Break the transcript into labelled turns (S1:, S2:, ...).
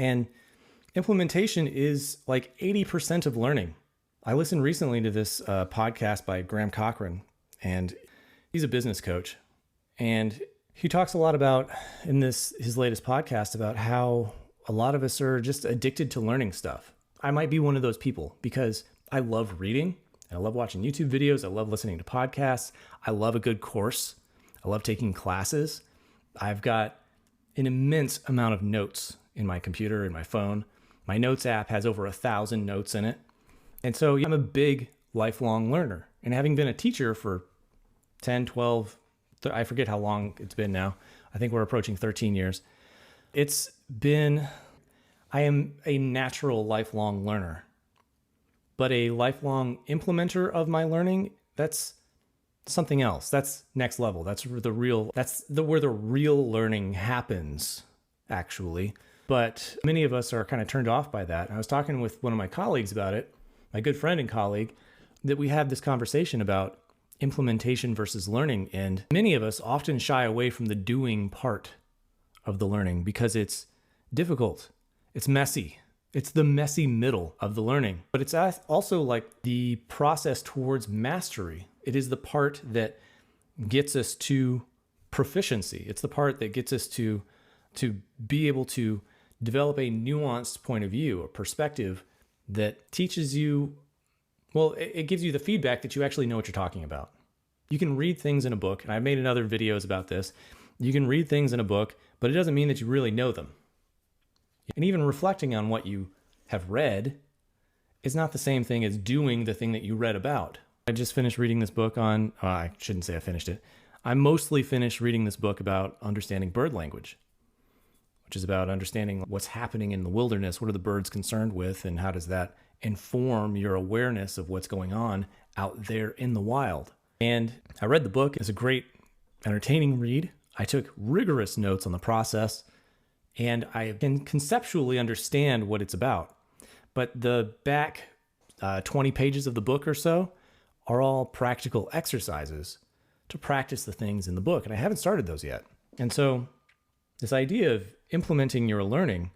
S1: And implementation is like 80% of learning. I listened recently to this podcast by Graham Cochran, and he's a business coach. And he talks a lot about, in his latest podcast, about how a lot of us are just addicted to learning stuff. I might be one of those people because I love reading. I love watching YouTube videos. I love listening to podcasts. I love a good course. I love taking classes. I've got an immense amount of notes in my computer, in my phone. My notes app has over 1,000 notes in it. And so I'm a big lifelong learner. And having been a teacher for 10, 12, I forget how long it's been now. I think we're approaching 13 years. I am a natural lifelong learner. But a lifelong implementer of my learning, that's something else. That's next level. That's where the real learning happens, actually. But many of us are kind of turned off by that. I was talking with one of my colleagues about it, my good friend and colleague, that we have this conversation about implementation versus learning. And many of us often shy away from the doing part of the learning because it's difficult. It's messy. It's the messy middle of the learning, but it's also like the process towards mastery. It is the part that gets us to proficiency. It's the part that gets us to be able to develop a nuanced point of view, a perspective that teaches you, well, it gives you the feedback that you actually know what you're talking about. You can read things in a book, and I've made other videos about this. You can read things in a book, but it doesn't mean that you really know them. And even reflecting on what you have read is not the same thing as doing the thing that you read about. I just finished reading this book on, I shouldn't say I finished it. I mostly finished reading this book about understanding bird language, which is about understanding what's happening in the wilderness. What are the birds concerned with, and how does that inform your awareness of what's going on out there in the wild? And I read the book. It's a great, entertaining read. I took rigorous notes on the process, and I can conceptually understand what it's about. But the back 20 pages of the book or so are all practical exercises to practice the things in the book. And I haven't started those yet. And so this idea of implementing your learning